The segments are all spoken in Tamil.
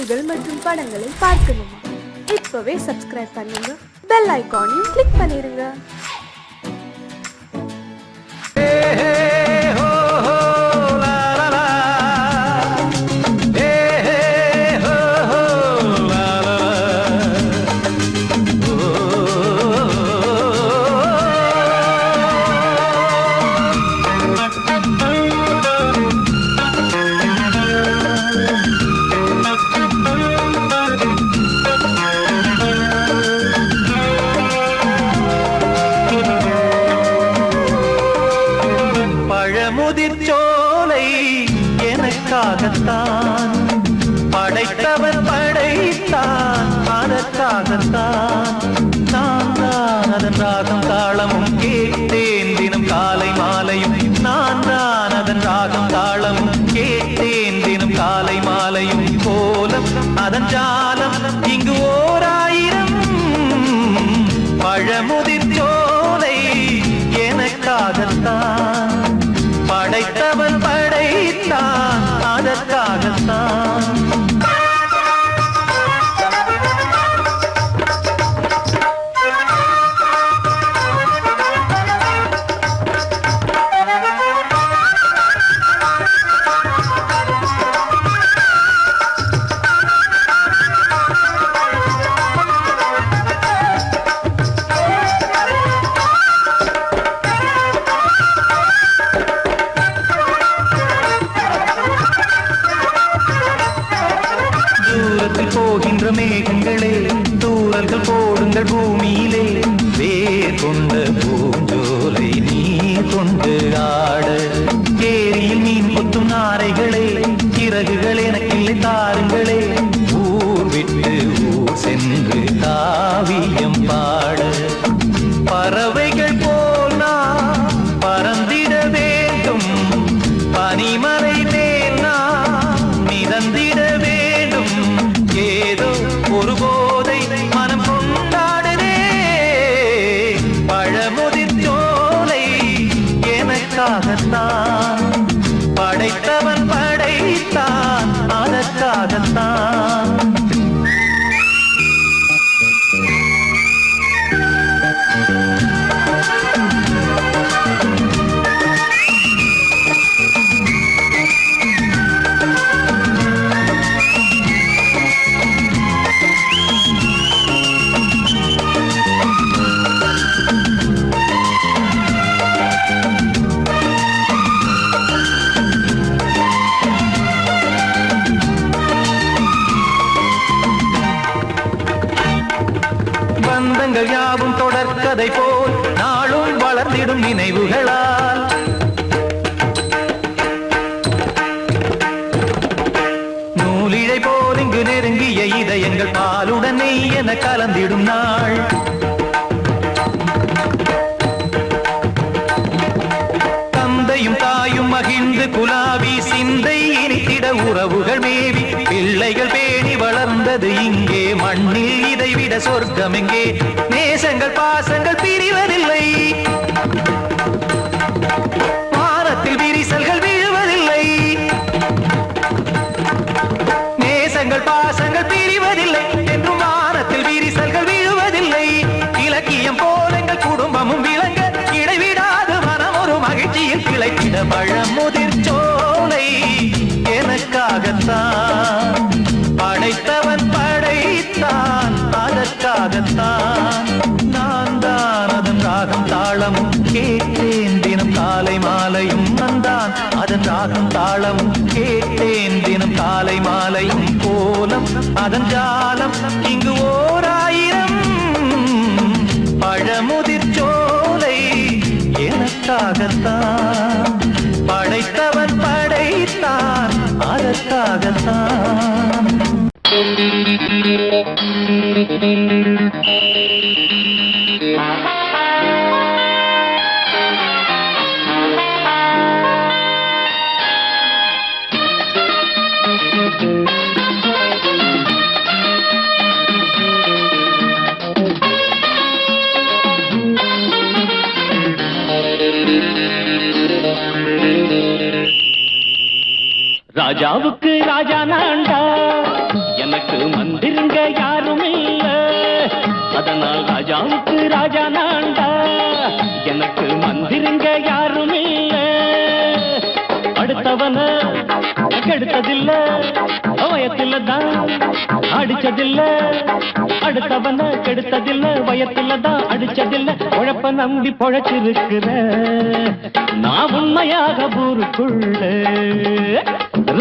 பாடல்கள் மற்றும் படங்களை பார்க்கணுமா? இப்பவே சப்ஸ்கிரைப் பண்ணுங்க, பெல் ஐகானையும் கிளிக் பண்ணிருங்க. முதிர்ச்சோலை எனக்காகத்தான் படைத்தவன் படைத்தான், அதற்காகத்தான் நான் தான் அதன் ராகம் தாளமும் கேட்டேன் தினம் காலை மாலையும். நான் தான் அதன் ராகம் தாளமும் கேட்டேன் தினம் காலை மாலையும். கோலம் அதன் ஜாலம் இங்கு ஓராயிரம். பழமுதிர்ச்சோலை எனக்காகத்தான் படைத்தவன் படைத்தான், அதற்காகத்தான். போகின்ற மேகங்களே, தூரல்கள் போடுங்கள் பூமியிலே. வேர் கொண்ட பூஞ்சோலை நீர் கொண்டு ஆட, ஏரியில் மீன் கொத்தும் நாரைகளே, இறகுகள் எனக்கில்லை தாருங்களே. ஊர் விட்டு ஊர் சென்று காவியம் பாட, பறவைகள் போல் நான் பறந்திட வேண்டும். பனிமலை மேல் நான் மிதந்திட வேண்டும். ஏதோ ஒரு போதை மனம் கொண்டாடுதே. பழமுதிர்ச்சோலை எனக்காகத்தான் படைத்தவன் படைத்தான், அதற்காகத்தான். பந்தங்கள் யாவும் தொடர்கதை போல் நாளும் வளர்ந்திடும் நினைவுகளால். நூலிழை போல் இங்கு நெருங்கிய இதயங்கள் பாலுடன் நெய் என கலந்திடும் நாள். தந்தையும் தாயும் மகிழ்ந்து குலாவி சிந்தை இனித்திட உறவுகள் மேவி பிள்ளைகள் பேணி வளர்ந்தது இங்கே. மண்ணில் இதைவிட சொர்க்கம் எங்கே? நேசங்கள் பாசங்கள் பிரிவதில்லை, வானத்தில் விரிசல்கள் விழுவதில்லை. நேசங்கள் பாசங்கள் பிரிவதில்லை என்றும் வானத்தில் விரிசல்கள் விழுவதில்லை. இலக்கியம் போல எங்கள் குடும்பமும் விளங்க இடைவிடாது மனம் ஒரு மகிழ்ச்சியில் கிளைத்திட. பழமுதிர்ச்சோலை எனக்காகத்தான் படைத்தவன் படைத்தான், அதற்காகத்தான். நான் தான் அதன் ராகம் தாளமும் கேட்டேன் தினம் காலை மாலையும். நான் அதன் ராகம் தாளமும் கேட்டேன் தினம் காலை மாலையும். கோலம் அதன் ஜாலம் இங்கு ஓராயிரம். பழமுதிர்ச்சோலை எனக்காகத்தான் படைத்தவன் படைத்தான், அதற்காகத்தான். ராஜாவுக்கு ராஜா நான்டா, அதனால் ராஜாவுக்கு ராஜா நான்டா, எனக்கு மந்திருங்க யாரும் இல்ல. அடுத்தவன கெடுத்ததில்ல, வயத்தில தான் அடிச்சதில்ல. அடுத்தவன கெடுத்ததில்ல, வயத்தில தான் அடிச்சதில்ல. உழப்ப நம்பி பொழைச்சிருக்கிற நான் உண்மையாக ஊருக்குள்ள.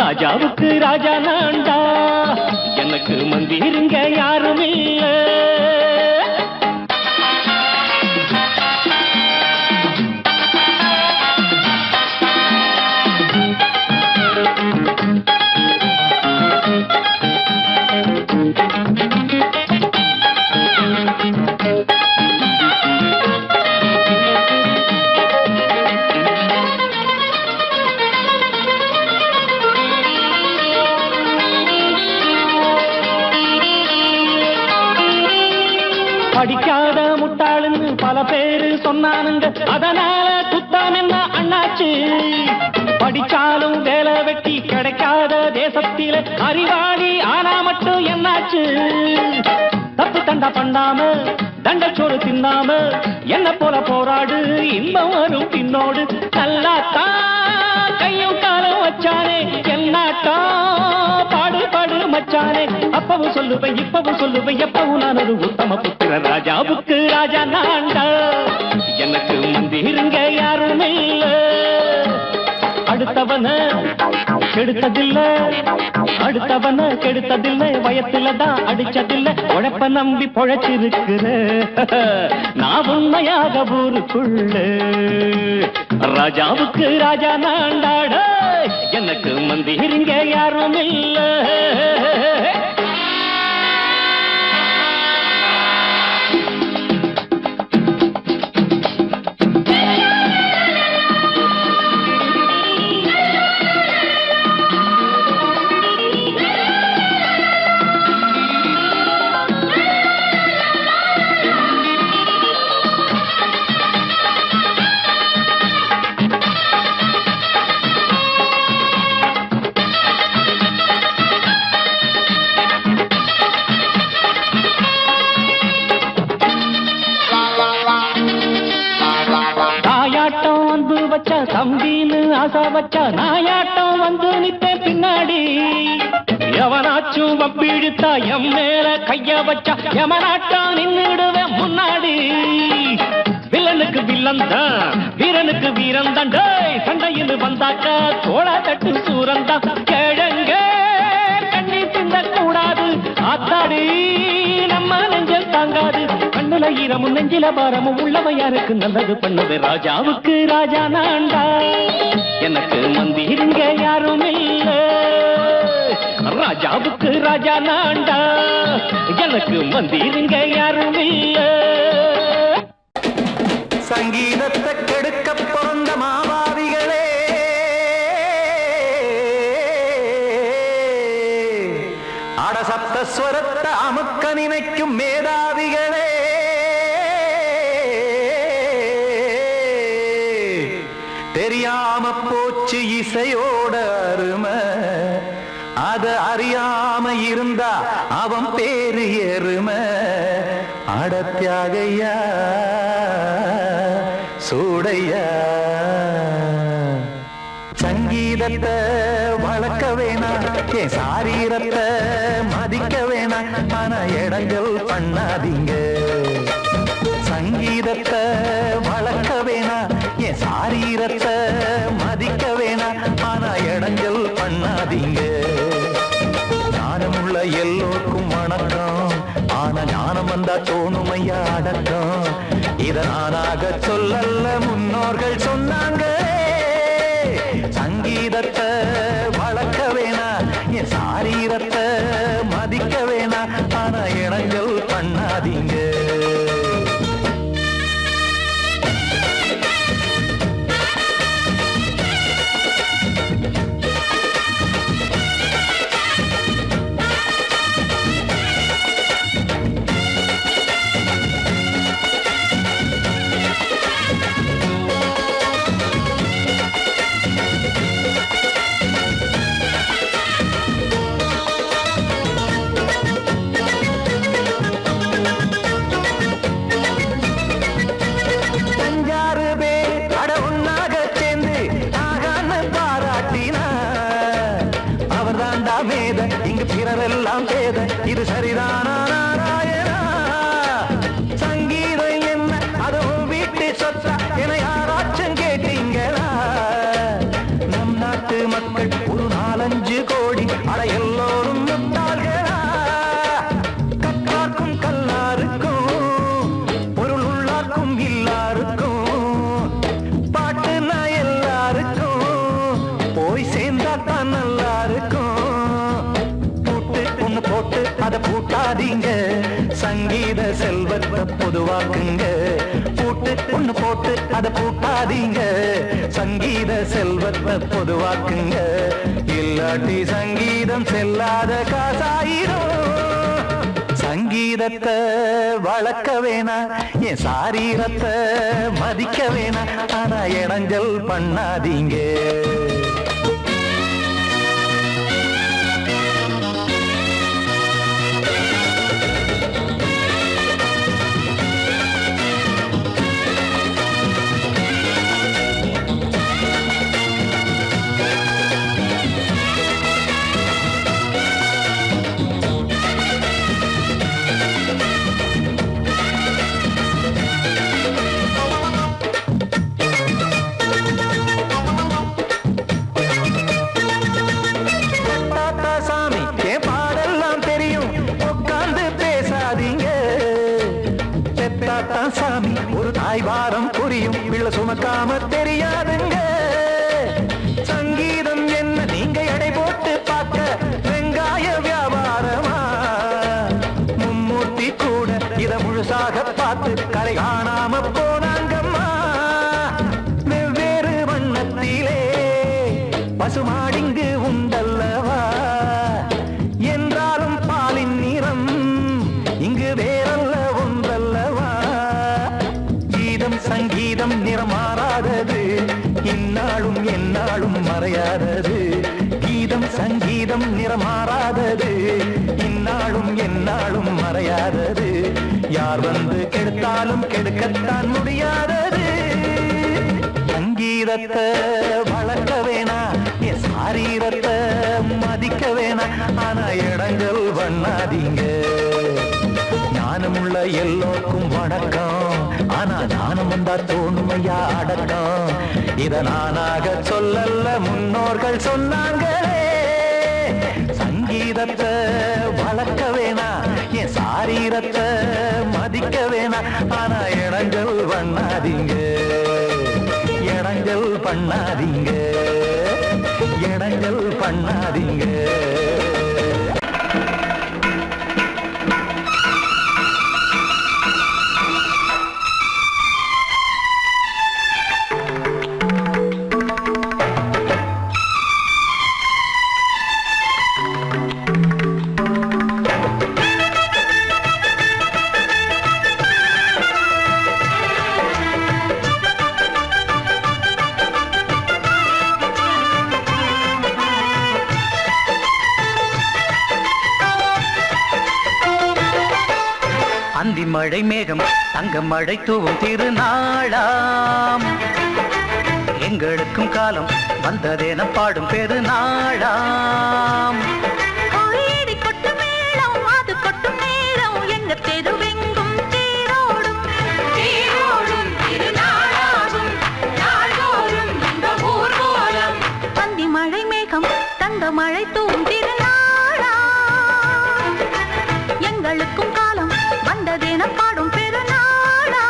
ராஜாவுக்கு ராஜா நான்டா, எனக்கு மந்திருங்க யாரும் இல்ல. படிக்காத முட்டாளுன்னு பல பேரு சொன்னானுங்க, அதனால குத்தம் என்ன அண்ணாச்சு. படிச்சாலும் வேலை வெட்டி கிடைக்காத தேசத்தில அறிவாளி ஆனா மட்டும் என்னாச்சு. தப்பு தண்டா பண்ணாம தண்டச்சோறு தின்னாம என்ன போல போராடு, இன்பம் வரும் பின்னோடு. நல்லாத்தான் கையும் காலம் வச்சானே, என்னாட்டா பாடு பாடு மச்சானே. அப்பவும் சொல்லுவேன் இப்பவும் சொல்லுவேன், எப்பவும் நான் ஒரு உத்தம புத்திர. ராஜாவுக்கு ராஜா நான்டா, எனக்கு மந்திருங்க யாரும் இல்ல. அடுத்தவன கெடுத்ததில்ல, அடுத்தவன கெடுத்ததில்லை, வயத்தில தான் அடிச்சதில்ல. உழைப்ப நம்பி பொழைச்சிருக்கிற நான் உண்மையாக ஊருக்குள்ள. ராஜாவுக்கு ராஜா நான்டாட, எனக்கு மந்திருங்க யாரும் இல்ல. தம்பின்னு ஆசா வச்சா நாயாட்டம் வந்து நிப்பேன் பின்னாடி. எவனாச்சும் வப்பிழுத்தா எம் மேல கைய வச்சா எவனாட்டம் நின்னுடுவேன் முன்னாடி. வில்லனுக்கு வில்லன் தான், வீரனுக்கு வீரன் தான். சண்டையில் வந்தாக்கா தோளா தட்டு சூரன் தான். கிழங்க கண்ணி தின்ன கூடாது, ஆத்தாடி நம்ம நெஞ்சல் தாங்காது. கண்ணுல ஈரமும் நெஞ்சில பாரமும் உள்ளவன் யாருக்கு நல்லது பண்ணது. ராஜாவுக்கு ராஜா நான்டா, எனக்கு மந்திருங்க யாரும் இல்ல. ராஜாவுக்கு ராஜா நான்டா, எனக்கு மந்திருங்க யாரும் இல்ல. சங்கீதத்தை கெடுக்க பிறந்த மாவாதிகளே, அடசப்த ஸ்வரத்தை அமுக்க நினைக்கும் மேதாவிகளே, தெரியாம போச்சு இசையோட அருமை, அத அறியாம இருந்தா அவன் பேரு எருமை. அடத்தியாகையா சூடையா, சங்கீதத்தை வளர்க்க வேணாம், என் சாரீரத்தை மதிக்க வேணாம். ஆனா இடங்கள் பண்ணாதீங்க. சங்கீதத்தை வளர்க்க வேணாம், என் சாரீரத்தை மதிக்க வேணாம். ஆனா இடங்கள் பண்ணாதீங்க. ஞானமுள்ள எல்லோருக்கும் வணக்கம், ஆனா ஞானம் வந்தா தோணுமையா அடக்கம். இத நானாக சொல்லல்ல, முன்னோர்கள் சொன்னாங்க. சங்கீதத்தை வளர்க்க வேணா, என் சாரீரத்தை மதிக்க வேணா. ஆனா இடங்கள் பண்ணாதீங்க. இரவெல்லாம் பேத இது சரிதானா நாராயணா? சங்கீதம் என்ன அதுவும் வீட்டு சொத்தா என யாராச்சும் கேட்டீங்களா? நம் நாட்டு மக்கள் ஒரு 4-5 கோடி அட எல்லோரும் முட்டாள்களா? கற்றார்க்கும் கல்லாருக்கும் பொருள் உள்ளார்க்கும் இல்லாருக்கும் பாட்டுனா எல்லாருக்கும் போய் சேர்ந்தா தான் நல்லா இருக்கும். பூட்டு ஒண்ணு போட்டு அதை பூட்டாதீங்க, சங்கீத செல்வத்தை பொதுவாக்குங்க. பூட்டு ஒண்ணு போட்டு அதை பூட்டாதீங்க, சங்கீத செல்வத்தை பொதுவாக்குங்க. இல்லாட்டி சங்கீதம் செல்லாத காசாயிரும். சங்கீதத்தை வளர்க்க வேணா, என் சாரீரத்தை மதிக்க வேணா, ஆனா இடைஞ்சல் பண்ணாதீங்க. சாமி ஒரு தாய் வாரம் புரியும், பிள்ளை சுமக்காம தெரியாதுங்க. சங்கீதம் என்ன நீங்க எடை போட்டு பார்க்க வெங்காய வியாபாரமா? மும்மூர்த்தி கூட இத முழுசாக பார்த்து கரை காணாம போனாங்கம்மா. வெவ்வேறு வண்ணத்திலே பசுமாடிங்கு உண்டல்லவா? என்றாலும் பாலின் நிறம் இங்கு வேறல்ல ஒன்றல்லவா? சங்கீதம் நிறமாறாதது, இந்நாளும் எந்நாளும் மறையாதது. கீதம் சங்கீதம் நிறமாறாதது, இந்நாளும் எந்நாளும் மறையாதது. யார் வந்து கெடுத்தாலும் கெடுக்கத்தான் முடியாதது. சங்கீதத்தை வளர்க்க வேணா, என் சாரீரத்தை மதிக்க வேணா, ஆனா இடங்கள் பண்ணாதீங்க. ஞானமுள்ள எல்லோருக்கும் வணக்கம், ஆனா ஞானம் வந்தா தோணுமையா அடக்கம். இத நானாக சொல்லல்ல முன்னோர்கள் சொன்னாங்களே. சங்கீதத்தை வளர்க்க வேணா, என் சாரீரத்தை மதிக்க வேணா, ஆனா இடங்கள் பண்ணாதீங்க. இடங்கள் பண்ணாதீங்க, இடங்கள் பண்ணாதீங்க. அந்தி மழை மேகம் தங்க மழை தூவும் திருநாளாம், எங்களுக்கும் காலம் வந்ததென பாடும் பெருநாளாம். அந்தி மழை மேகம் தங்க மழை தூவும் திருநாளாம், எங்களுக்கும் காலம் வந்ததென பாடும் பெருநாளா.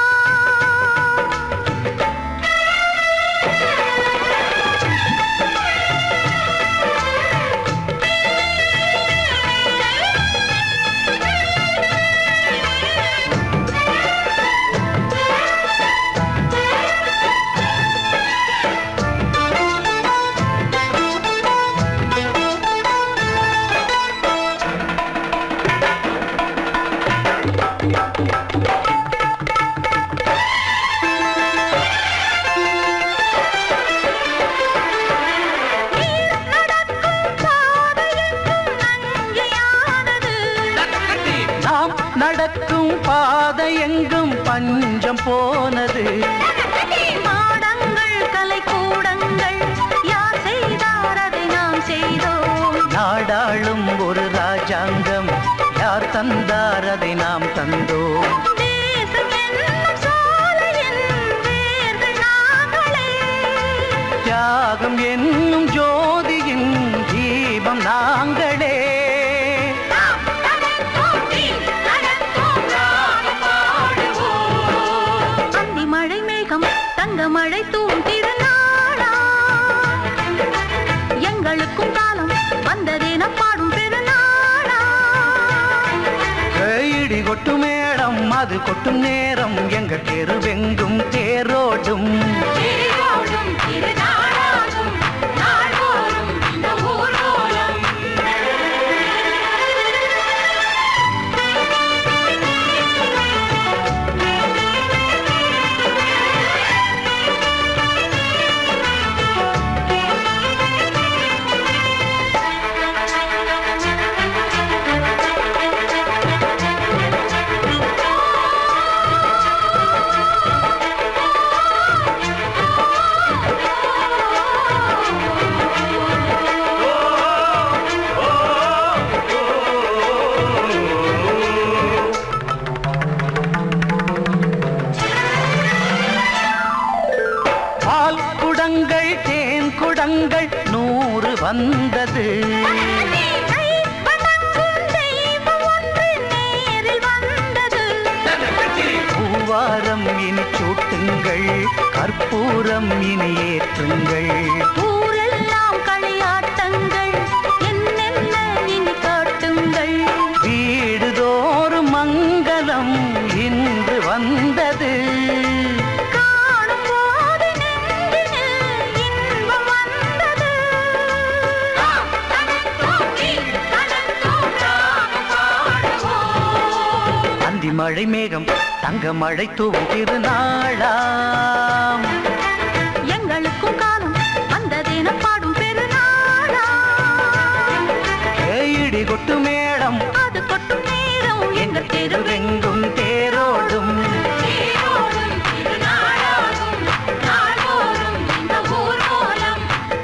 நடக்கும் பாதை எங்கும் பஞ்சம் போனது. மாடங்கள் கலை கூடங்கள் யார் செய்தார் அதை நாம் செய்தோம். நாடாளும் ஒரு ராஜ ராஜாங்கம் யார் தந்தார் அதை நாம் தந்தோம். தியாகம் என்னும் ஜோதியின் தீபம் நாங்களே. அந்தி மழை மேகம் தங்க மழை தூவும் திருநாளா, எங்களுக்கும் காலம் வந்ததேன பாடும் பெருநாளா. இடி கொட்டும் மேடம் அது கொட்டும் நேரம் எங்கள் தெருவெங்கும் தேரோடும். குடங்கள் 100 வந்தது. பூவாரம் இனி சூட்டுங்கள், கற்பூரம் இனி ஏற்றுங்கள். ஊரெல்லாம் களியாட்டங்கள் என்னென்ன இனி காட்டுங்கள். வீடுதோறும் மங்களம் இன்று வந்தது. மழை மேகம் தங்க மழை தூவும் திருநாளாம், எங்களுக்கும் காலம் வந்ததென பாடும் பெருநாளா. இடி கொட்டு மேடம் அது கொட்டும் நேரம் எங்கள் தெருவெங்கும் தேரோடும்.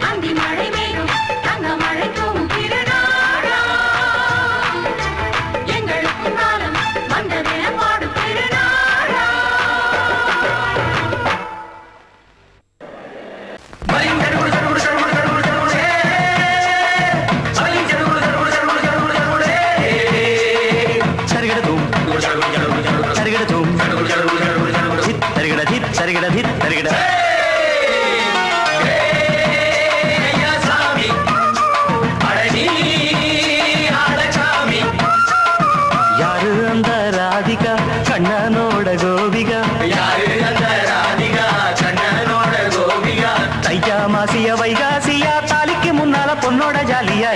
அந்தி மழை மேகம் தங்க மழை தூவும் திருநாளா, எங்களுக்கும் காலம் வந்ததென பாடும் பெருநாளா. யாரு அந்த ராதிகா கண்ணனோட கோபிகா, தையா மாசிய வைகாசியா தாலிக்கு முன்னால பொண்ணோட ஜாலியா.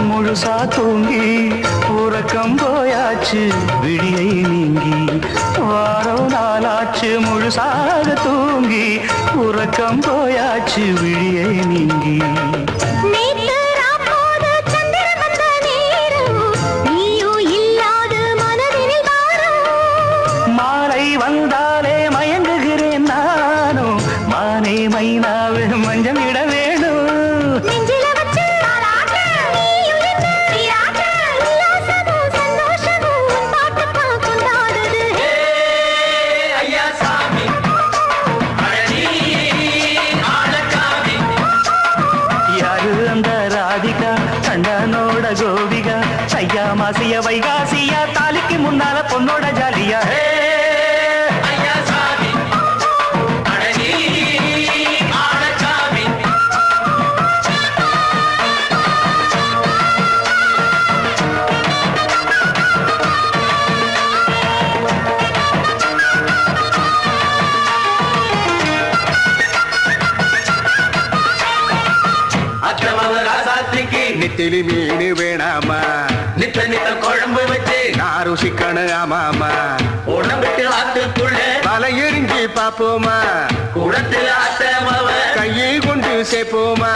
முழுசா தூங்கி உறக்கம் போயாச்சு விடியை நீங்கி. வாரம் நாளாச்சு முழுசாக தூங்கி உறக்கம் போயாச்சு விடியை நீங்கி. மாலை வந்தாலே மயங்குகிறேன் நானும், மானே மைனாவே மஞ்சம் இட வேணும். கண்ணனோட கோபிகா தையா மாசிய வைகாசியா தாலிக்கு முன்னால பொண்ணோட ஜாலியா. நெத்திலி மீன் வேணாமா நித்த நித்த குழம்பு வச்சு நான் ருசிக்கணும் ஆமாமா உடம்பிட்டு ஆத்துக்குள்ள பல எரிஞ்சு பாப்போமா குடத்தில் ஆத்தமவ கையை கொண்டு சேர்ப்போமா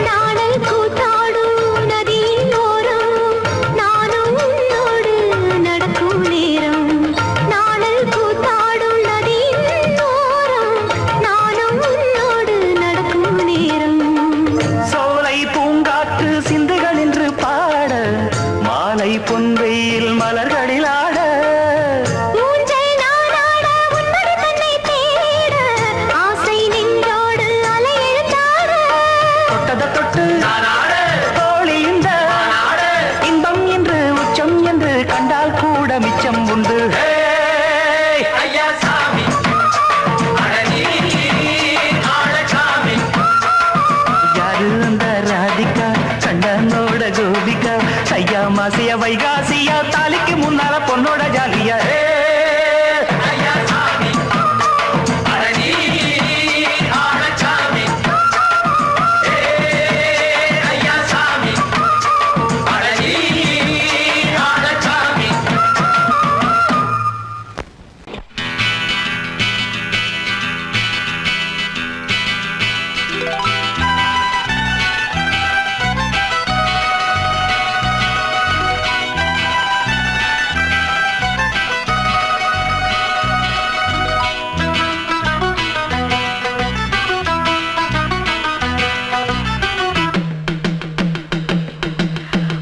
நாடல் கூத்தாடும் நதியின் ஓரம் நானும் உன்னோடு நடக்கும் நேரம் நாடல் கூத்தாடும் நதியின் ஓரம் நானும் உன்னோடு நடக்கும் நேரம் சோலை பூங்காற்று சிந்துகள் என்று பாட மாலை பொன்வெயில் மலர்களில் ஆட ஊஞ்சல் நானாட உன்னடி தன்னை தேட ஆசை நின்றோடு அலை எழுந்தாட தொட்டத தொட்டு தோழி இந்த இன்பம் என்று உச்சம் என்று கண்டால் கூட மிச்சம் உண்டு ஐயா சாமி யாரு அந்த ராதிகா கண்டனோட கோபிகா ஐயா மாசிய வைகாசியா தாலிக்கு முன்னால பொண்ணோட ஜாலியா ஐயா சாமி ஐயா சாமி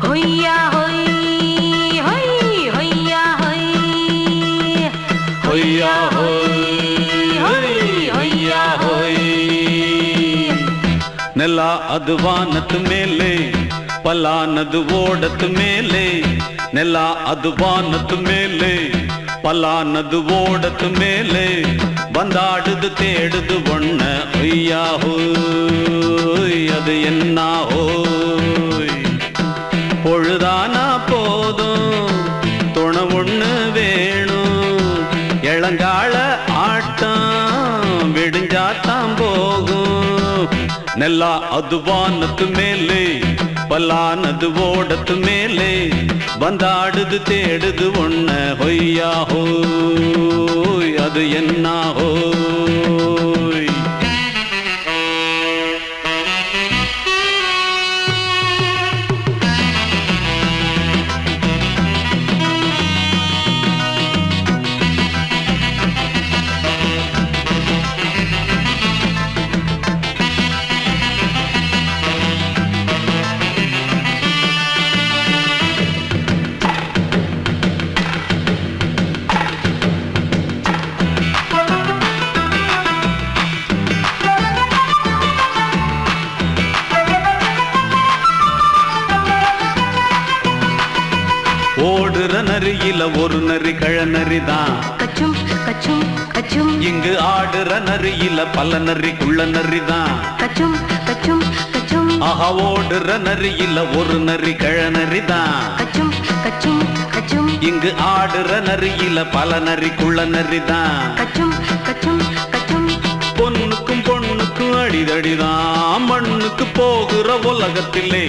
ஹொய்யா ஹொய் ஹொய் ஹொய்யா ஹொய் ஹொய்யா ஹொய் ஹொய்யா ஹொய் ನೆಲ ಅದು ವಾನದ ಮೇಲೆ ಪಲಾನದು ಓಡದ ಮೇಲೆ ನೆಲ ಅದು ವಾನದ ಮೇಲೆ ಪಲಾನದು ಓಡದ ಮೇಲೆ ಬಂದಾಡುದು தேடுது ஒண்ண ஒய்யா ஹோய் அது என்ன ஹோய் பொழுதானா போதும் துணை ஒண்ணு வேணும் இளங்கால ஆட்டம் விடிஞ்சாத்தான் போகும் ನೆಲ ಅದು ವಾನದ ಮೇಲೆ ಪಲಾನದು ಓಡದ ಮೇಲೆ ಬಂದಾಡುದು தேடுது ஒண்ண ಹೊಯ್ಯಾ ஹோய் அது என்ன ஹோய் ஓடுற நரியில ஒரு நரி கழநரிதான் கச்சும் கச்சும் கச்சும் இங்கு ஆடுற நரியில பல நரிக்குள்ள நரிதான் கச்சும் கச்சும் கச்சும் ஆஹா ஓடுற நரியில ஒரு நரி கழநரிதான் கச்சும் கச்சும் கச்சும் இங்கு ஆடுற நரியில பல நரிக்குள்ள நரிதான் கச்சும் கச்சும் கச்சும் பொண்ணுக்கும் பொண்ணுக்கும் அடிதடிதான் மண்ணுக்கு போகிற உலகத்திலே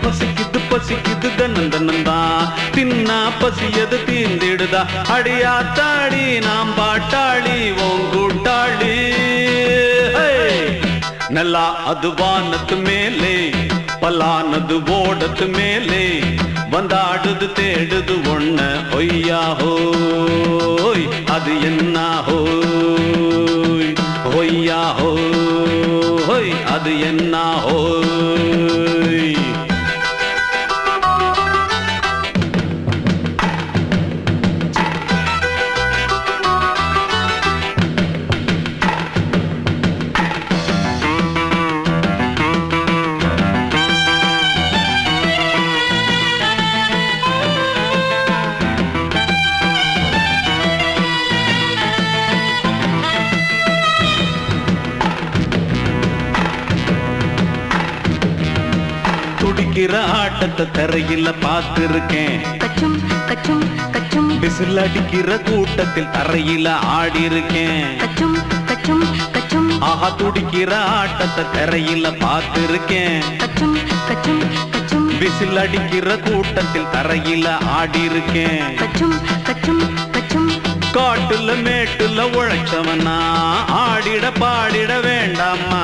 பசிக்குது பசிக்குது தன்னந்தனந்தான் தின்னா பசியது தீந்திடுதா அடியாத்தாடி நாம் பாட்டாளி ஓங்கூட்டாளி நல்லா அது வானத்து மேலே பலானது ஓடத்து மேலே வந்தாடுது தேடுது ஒண்ண ஒய்யா ஹோய் அது என்ன ஹோய் ஒய்யா ஹோய் அது என்ன ஹோய் துடிக்கிற ஆட்டத்தை தரையில பார்த்திருக்கேன் கச்சும் கச்சும் கச்சும் விசில் அடிக்கிற கூட்டத்தில் தரையில ஆடி இருக்கேன் கச்சும் கச்சும் கச்சும் ஆஹா துடிக்கிற ஆட்டத்தை தரையில பார்த்திருக்கேன். கச்சும் கச்சும் கச்சும் விசில் அடிக்கிற கூட்டத்தில் தரையில ஆடி இருக்கேன். கச்சும் கச்சும் கச்சும் காட்டுல மேட்டுல உழைச்சவனா ஆடிட பாடிட வேண்டாமா.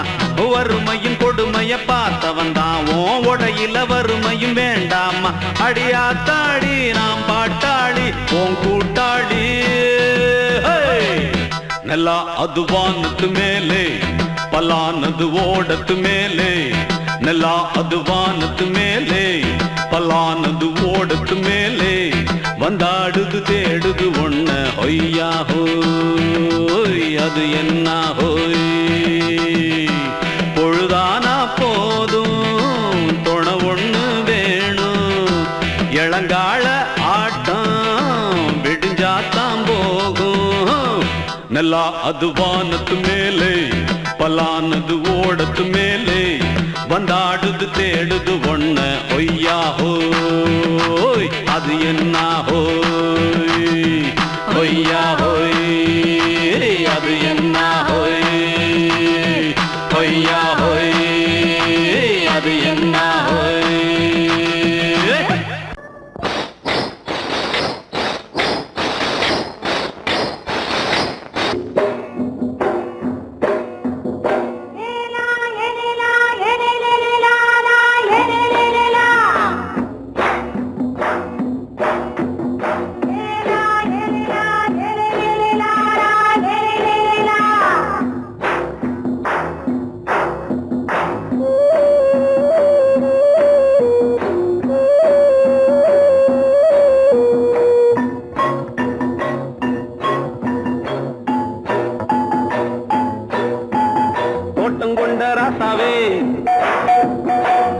வறுமையும் கொடுமைய பார்த்தவன் தான் உடையில வறுமையும் வேண்டாமா. அடியாத்தாடி நாம் பாட்டாளி உன் கூட்டாளி. நல்லா அது வானத்து மேலே பலானது ஓடத்து மேலே. நல்லா அது வானத்து மேலே பலானது ஓடத்து மேலே. வந்தாடுது தேடுது ஒண்ண ஒய்யா ஹோய் அது என்ன ஹோய். பொழுதானா போதும் துணை ஒண்ணு வேணும். இளங்கால ஆட்டம் விடிஞ்சாத்தான் போகும். நல்லா அது வானத்து மேலே பலானது ஓடத்து மேலே. வந்தாடுது தேடுது ஒண்ண ஒய்யா ஹோய் அது என்ன ஹோய். ஒய்யா ஹோய் அது என்ன ஹோய். ஒய்யா ஹோய் அது என்ன ஹோய்.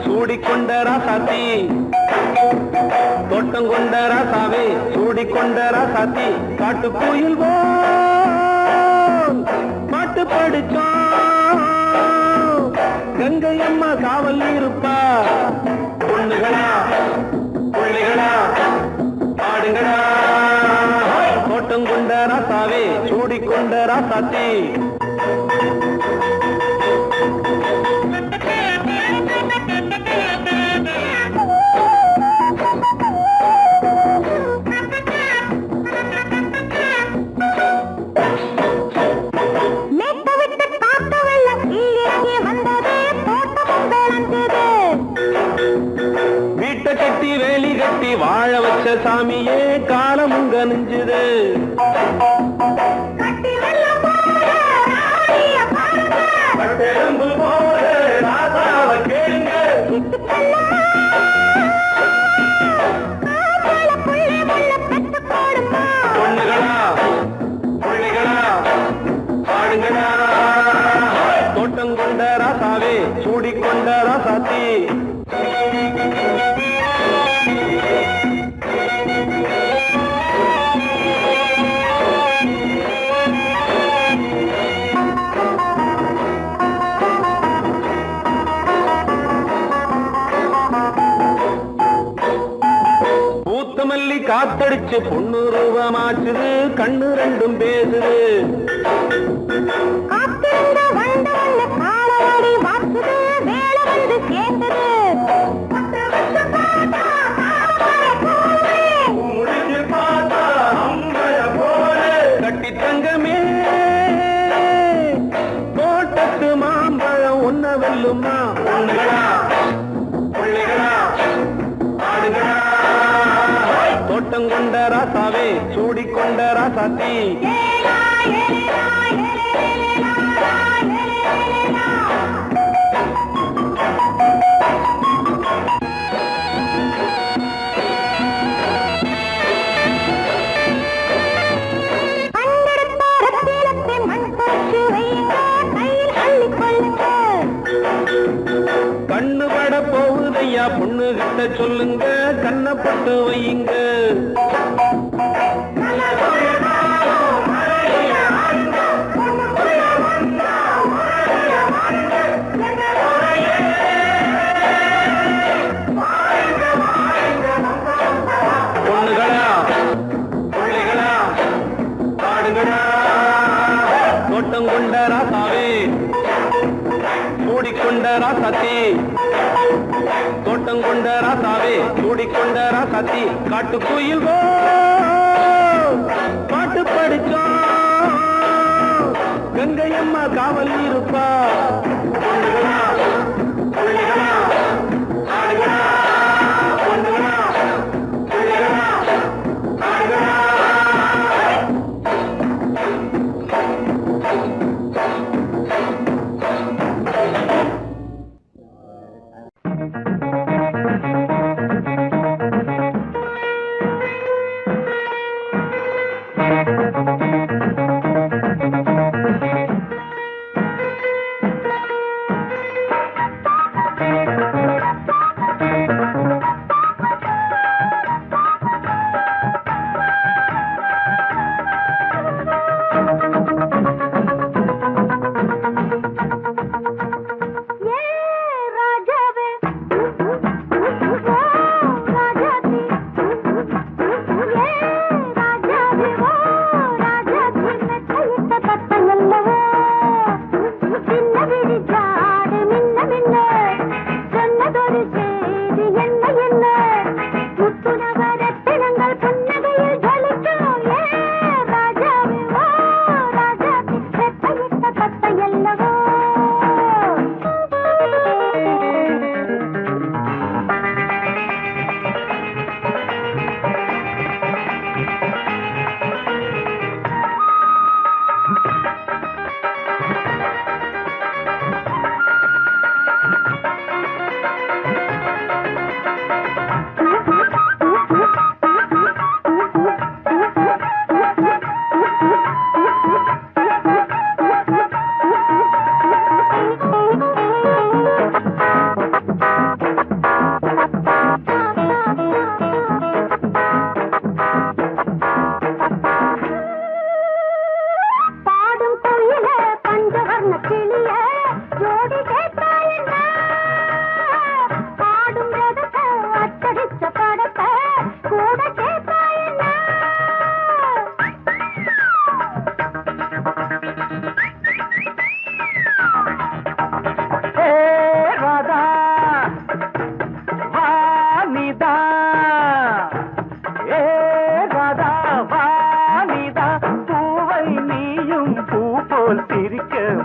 சூடிக்கொண்ட ராசாத்தி தோட்டம் கொண்ட ராசாவே சூடிக்கொண்ட ராசாத்தி. காட்டு கோயில் பாட்டு படிச்சோம். கங்கை அம்மா காவல் இருப்பா. பொண்ணுகளா பிள்ளைகளா ஆடுங்களா. தோட்டம் கொண்ட ராசாவே சூடிக்கொண்ட ராசாத்தி. வீட்டை கட்டி வேலி கட்டி வாழ வச்ச சாமியே காலமுங்க நெஞ்சுது. பொண்ணுகளா பிள்ளைகளா ஆடுங்களா. தோட்டம் கொண்ட ராசாவே சூடிக்கொண்ட ராசாத்தி. பூத்தமல்லி காத்தடிச்சு பொண்ணு ரூபமாச்சுது. கண்ணு ரெண்டும் பேசுது. கட்டி தங்கமே தோட்டத்து மாம்பழம் ஒன்ன வெல்லுமா. பொண்ணுகளா பிள்ளைகளா ஆடுகளா. தோட்டம் கொண்ட ராசாவே சூடிக்கொண்ட ராசாத்தி. கண்ணு பட போகுதையா பொண்ணு கிட்ட சொல்லுங்க. கண்ணப்பட்டு வையுங்க. பொண்ணுகளா பிள்ளைகளா ஆடுங்களா. தோட்டம் கொண்ட ராசாவே ராசாத்தி தோட்டம் கொண்ட ராசாவே சூடிக்கொண்ட ராசாத்தி காட்டு கோயில் பாட்டு படிச்சோம் கங்கையம்மா காவல் இருப்பா பொண்ணுகளா, புள்ளிகளா, ஆடுகளா, பொண்ணுகளா, புள்ளிகளா, ஆடுகளா.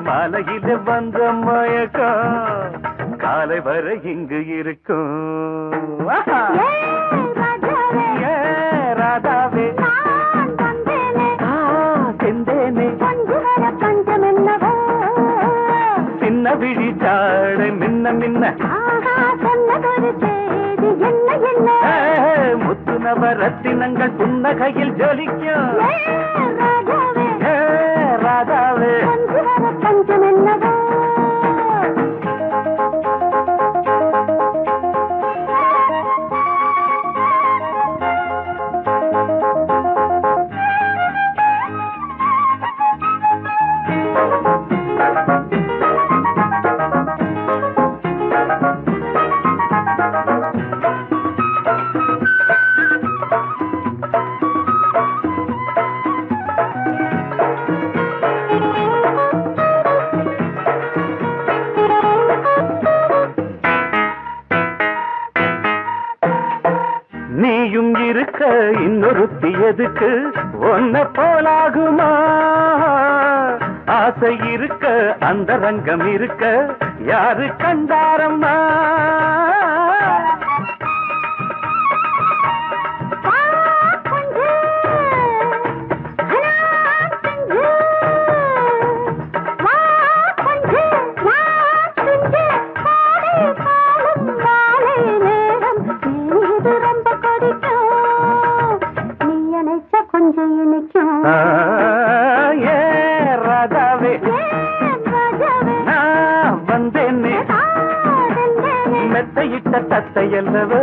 மாலையில வந்த மயக்கம் காலை வரை இங்கு இருக்கும். ராதாவே செந்தேனே சின்ன விழி சாட மின்ன மின்ன முத்து நவரத்தினங்கள் புன்னகையில் ஜொலிக்கும். ராதாவே பஞ்சம் என்னவோ நீயும் இருக்க இன்னொருத்தி எதுக்கு ஒன்ன போலாகுமா? ஆசை இருக்க அந்த ரங்கம் இருக்க யாரு கண்டாரம்மா? ராதாவே நான் வந்தேனே மெத்தையிட்ட தத்தை அல்லவோ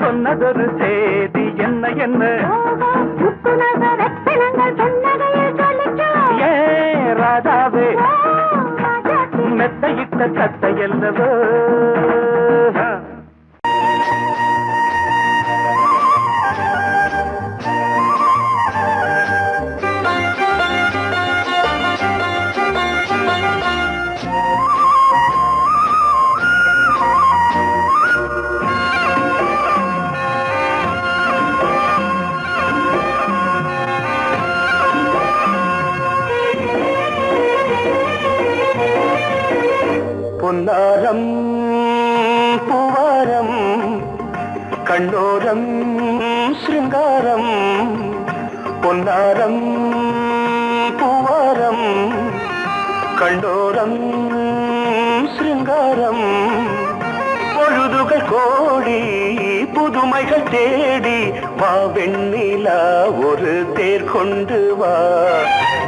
சொன்னதொரு செய்தி என்ன என்ன ஏ ராதாவே மெத்தையிட்ட தத்தை அல்லவோ. பொன்னாரம் பூவாரம் கண்ணோரம் சிருங்காரம் பொன்னாரம் பூவாரம் கண்டோரம் சிருங்காரம் பொழுதுகள் கோடி புதுமைகள் தேடி வா வெண்ணிலா ஒரு தேர் கொண்டு வா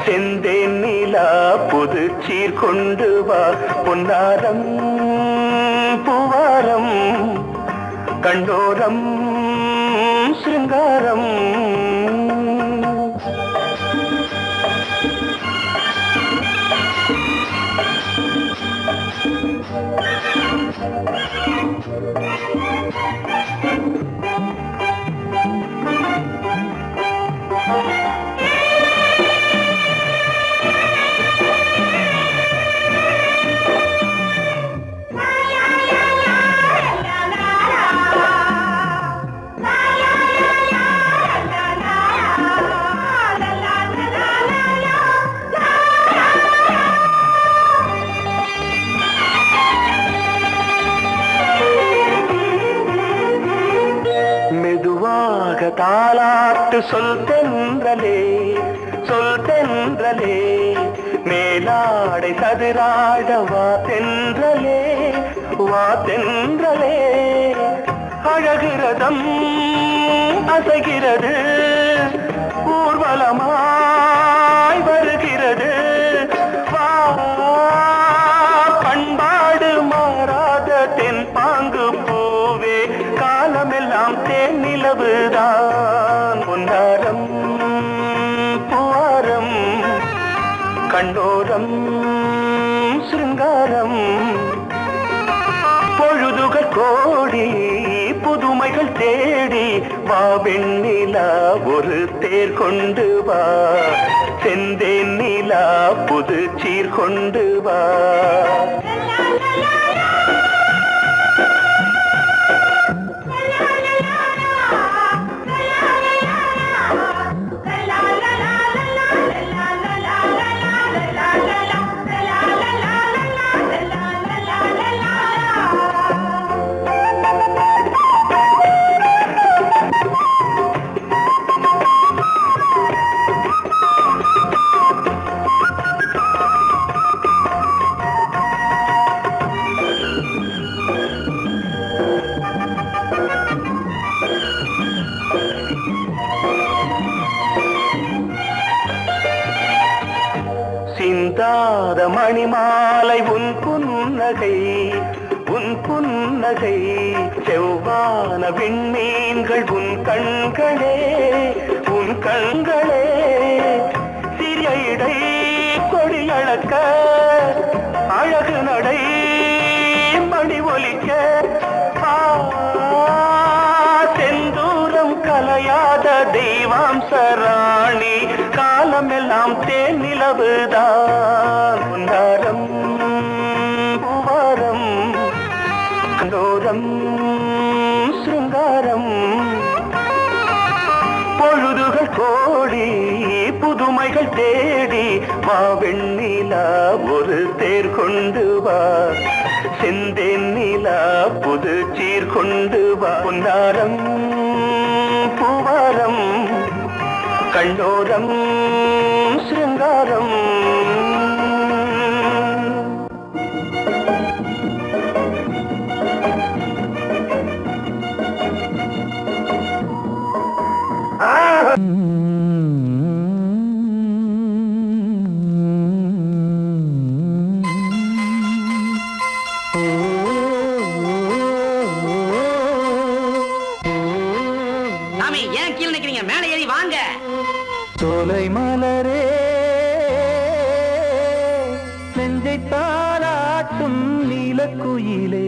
செந்தேன் நிலா புது சீர் கொண்டு வா பொன்னாரம் பூவாரம் கண்டோரம் சிருங்காரம் தாலாட்டு சொல் தென்றலே சொல் தென்றலே மேலாடை சதுராட வா தென்றலே வா தென்றலே அழகிறதம் அசைகிறது ஊர்வலமாய் வருகிறது வா பண்பாடு மாறாத தென் பாங்கு பூவே காலமெல்லாம் தேன் நிலவுதான் பொன்னாரம் பூவாரம் கண்டோரம் சிருங்காரம் பொழுதுகள் கோடி புதுமைகள் தேடி வா வெண்ணிலா ஒரு தேர் கொண்டு வா செந்தேன் நிலா புது சீர் கொண்டு வா சிந்தாத மணிமாலை உன் புன்னகை உன் புன்னகை செவ்வான விண்மீன்கள் உன் கண்களே உன் கண்களே சிறிய இடை கொடியளக்க அழகு நடை மணி ஒலிக்க செந்தூரம் கலையாத தெய்வாம்சராணி காலமெல்லாம் தேன் நிலவுதான் பொன்னாரம் பூவாரம் கண்டோரம் சிருங்காரம் பொழுதுகள் கோடி புதுமைகள் தேடி வா வெண்ணிலா ஒரு தேர் கொண்டு வா செந்தேன் நிலா புது சீர் கொண்டு வா பொன்னாரம் பூவாரம் கண்டோரம் சிருங்காரம் சாமி ஏன் கீழே நிக்கிறீங்க? மேலே ஏறி வாங்க. சோலை மலரே நெஞ்சை தாளாட்டும் நீலக்குயிலே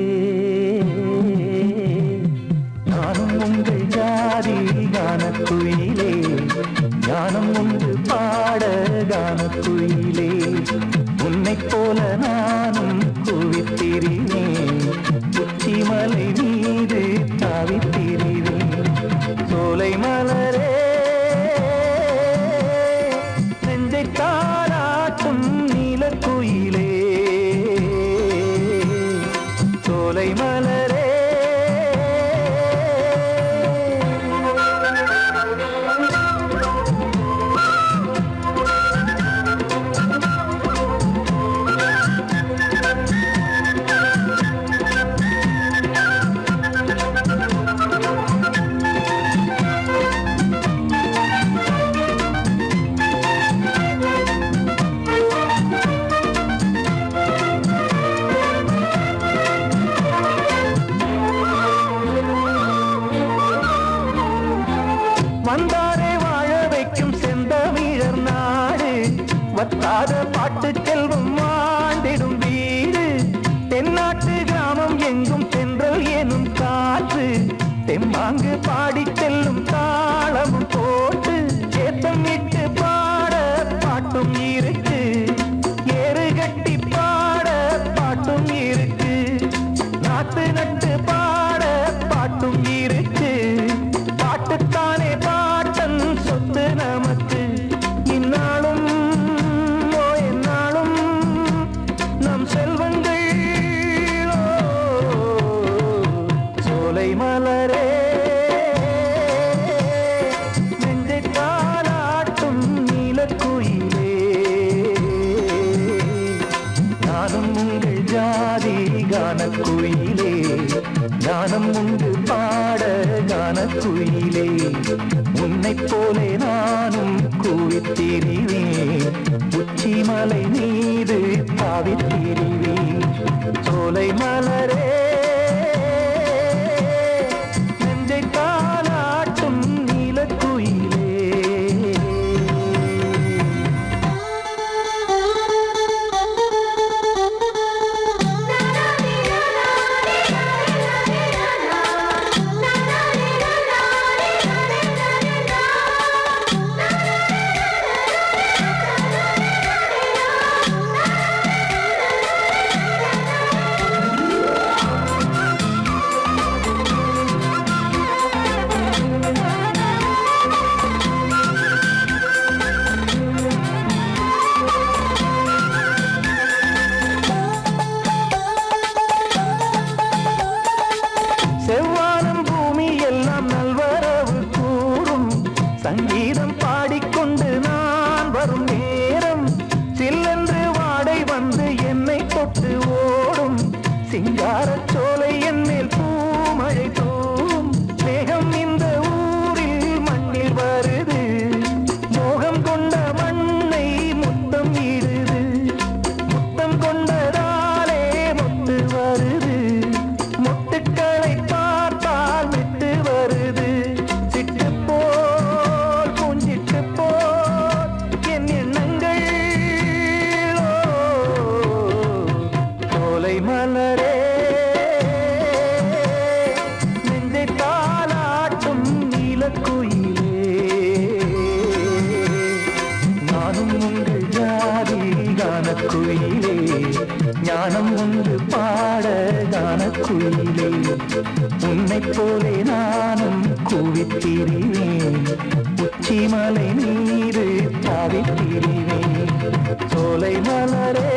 நானும் உங்கள் ஜாதி கானக்குயிலே ஞானம் உண்டு பாட கானக்குயிலே உன்னைப் போல நானும் குவித்திரினேன் உச்சிமலை மீது தாவித்திரினேன் சோலை மலரே நெஞ்சை தாளாட்டும் நீலக்குயிலே வந்தாரே வாழ வைக்கும் செந்தமிழர் நாடு வத்தாத பாட்டு செல்வம் வாழ்ந்திடும் வீடு தென்னாட்டு கிராமம் எங்கும் தென்றல் எனும் காற்று தெம்மாங்கு பாடி செல்லும் தாளமும் போட்டு ஏத்தமிட்டு பாட பாட்டும் இருக்கு ஏறு கட்டி பாட பாட்டும் இருக்கு நாட்டு நட்டு பாட பாட்டும் இருக்கு பாட்டுத்தானே பாட்டன் சொத்து நமக்கு இந்நாளும் எந்நாளும் நம் செல்வங்கள் சோலை மலரே நெஞ்சை தாலாட்டும் நீலக்குயிலே நானும் உங்கள் ஜாதி கானக்குயிலே ஞானம் உண்டு பாட கானக்குயிலே உன்னைப் போலே நானும் கூவித்திரிவேன் உச்சிமலை மீது தாவித்திரிவேன் சோலை மலரே நெஞ்சை தாலாட்டும் நீலக்குயிலே செவ்வானம் பூமி எல்லாம் நல்வரவு கூறும் சங்கீதம் பாடிக்கொண்டு நான் வரும் நேரம் சில்லென்று வாடை வந்து என்னை தொட்டு ஓடும் சிங்காரச் சோலை என்மேல் பூமழை தூவும் மேகம் இந்த ஊரில் மண்ணில் வருது மோகம் கொண்ட மண்ணை முத்தம் இடுது முத்தம் கொண்டதாலே முத்து வருது முட்டுக்களை பார்த்தால் விட்டு வருது சிட்டு போல் பூஞ்சிட்டு போல் என் எண்ணங்கள் சோலை மலரே நெஞ்சை தாலாட்டும் நீலக்குயிலே நானும் உங்கள் ஜாதி கானக்குயிலே ஞானம் உண்டு பாட கானக்குயிலே உன்னைப் போலே நானும் கூவித்திரிவேன் உச்சிமலை மீது தாவித்திரிவேன் சோலை மலரே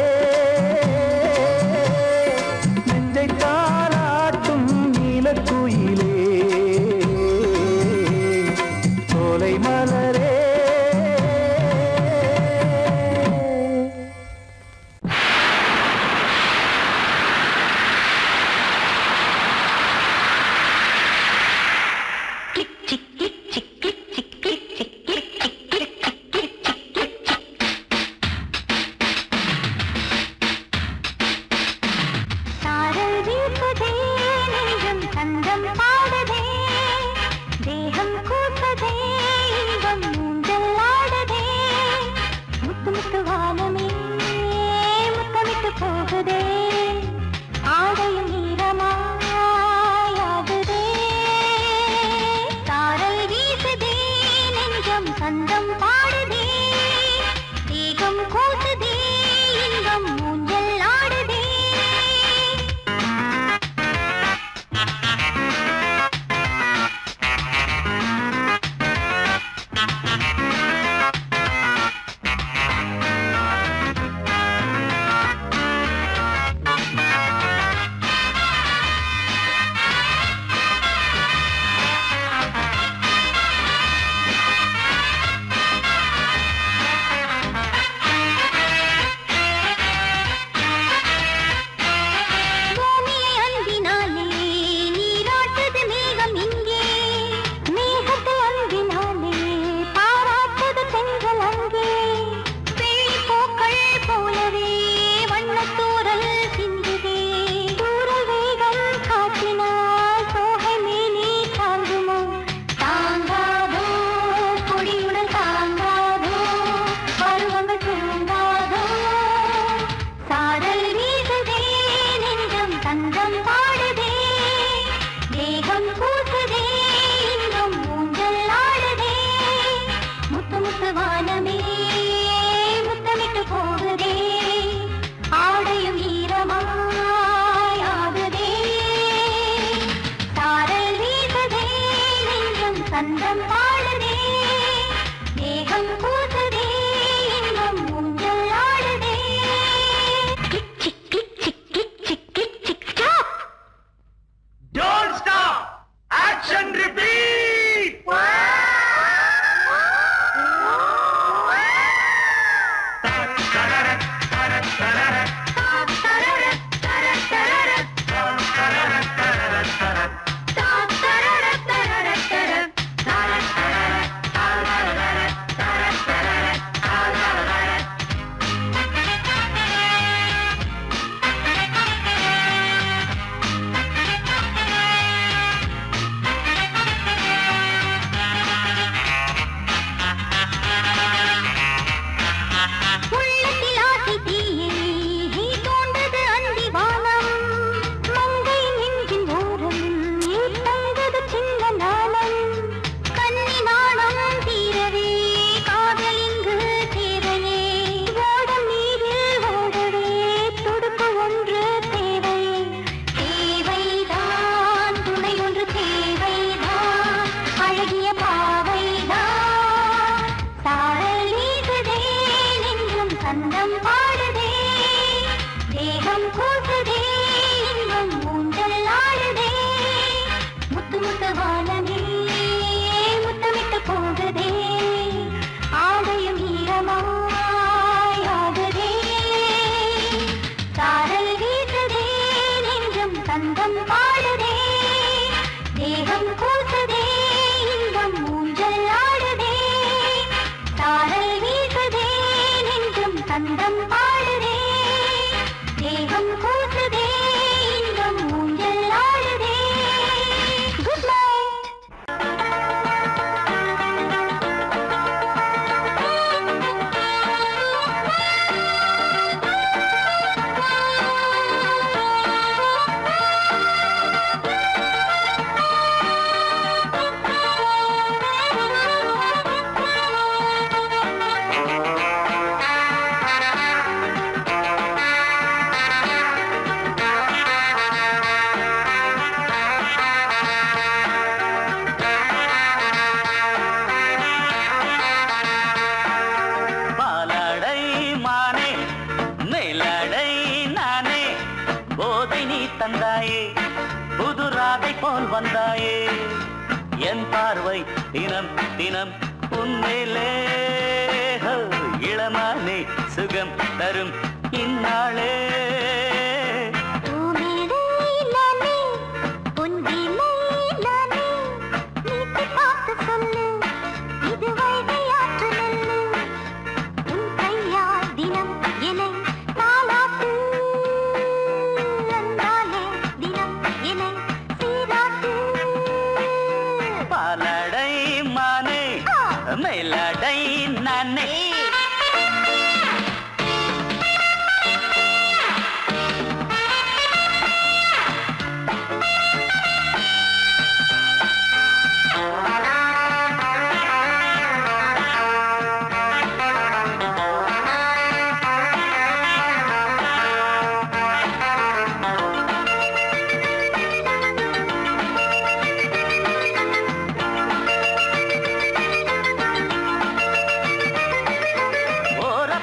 நெஞ்சை தாலாட்டும் நீலக்குயிலே சோலை மலரே சாரல் வீசுதே நெஞ்சம் சந்தம் பாடுதே தேகம் கூட்டதே இன்பம் ஊஞ்சல் ஆடுதே முத்து முத்து வானமே முத்தமிட்டு போகுதே ஆடையும் ஈரமாயாகுதே சாரல் வீசுதே நெஞ்சம் சந்தம் பாடுதே தேகம் கூட்டதே இன்பம் ஊஞ்சல் ஆடுதே சந்தம் பாடுதே தேகம் கூசுதே இன்பம் ஊஞ்சல் ஆடுதே குட் நைட் பாலாடை மானே மேலாடை நானே போதை நீ தந்தாயே புது ராதை போல் வந்தாயே என் பார்வை தினம் தினம் உன்மேலே இளமானே சுகம் தரும் இந்நாளே பாலாடை மானே மேலாடை நானே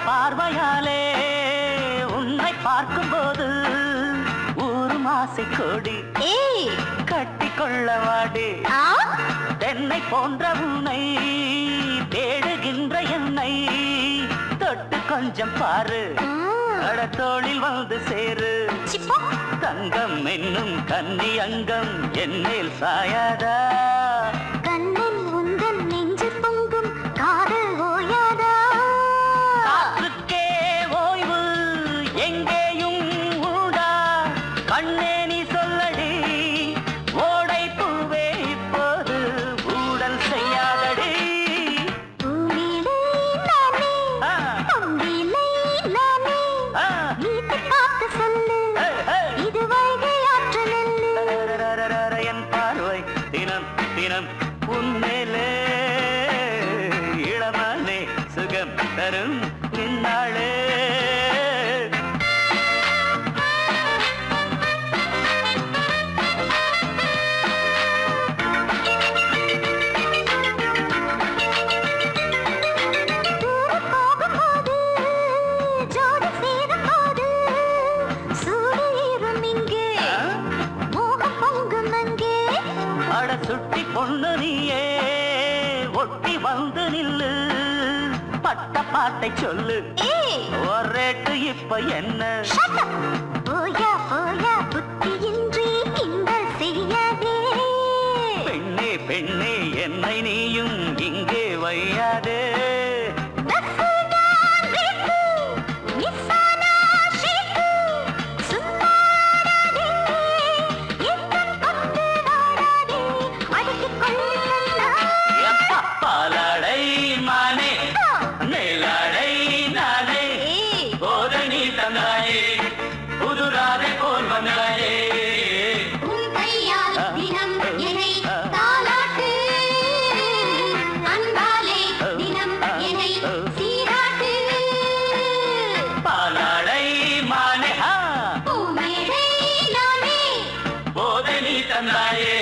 பார்வையாலே உன்னை பார்க்கும்போது ஊரும் ஆசை கொடி கட்டி கொள்ளவாடி தென்னை போன்ற உன்னை தேடுகின்ற என்னை தொட்டு கொஞ்சம் பாரு கடத்தோளில் வந்து சேரு தங்கம் என்னும் கன்னி அங்கம் என்னேல் சாயாதா கண்ணன் உந்தன் நெஞ்சு பொங்கும் காதல் ஓயாதா ஓய்வு எங்கேயும் உண்டா கண்ணே நீ சொல்லடி ஓடை பூவே இப்போது ஊடல் செய்யாதடி என் பார்வை தினம் தினம் உன்மேலே இளமானே சுகம் தரும் இந்நாளே சுட்டி பொண்ணு நீயே ஒட்டி வந்து நில்லு பட்ட பாட்டை சொல்லு ஒரேட்டு இப்ப என்ன போயா போயா புத்தியின்றி கிண்டல் செய்யாதே பெண்ணே பெண்ணே என்னை நீயும் இங்கே வையாதே பாலாடை மானே மேலாடை நானே போதை நீ தந்தாயே புதுராதை போல் வந்தாயே உன் கையால் தினம் என்னை தாலாட்டு அன்பாலே தினம் என்னை சீராட்டு பாலாடை மானே பூமேடை நானே போதை நீ தந்தாயே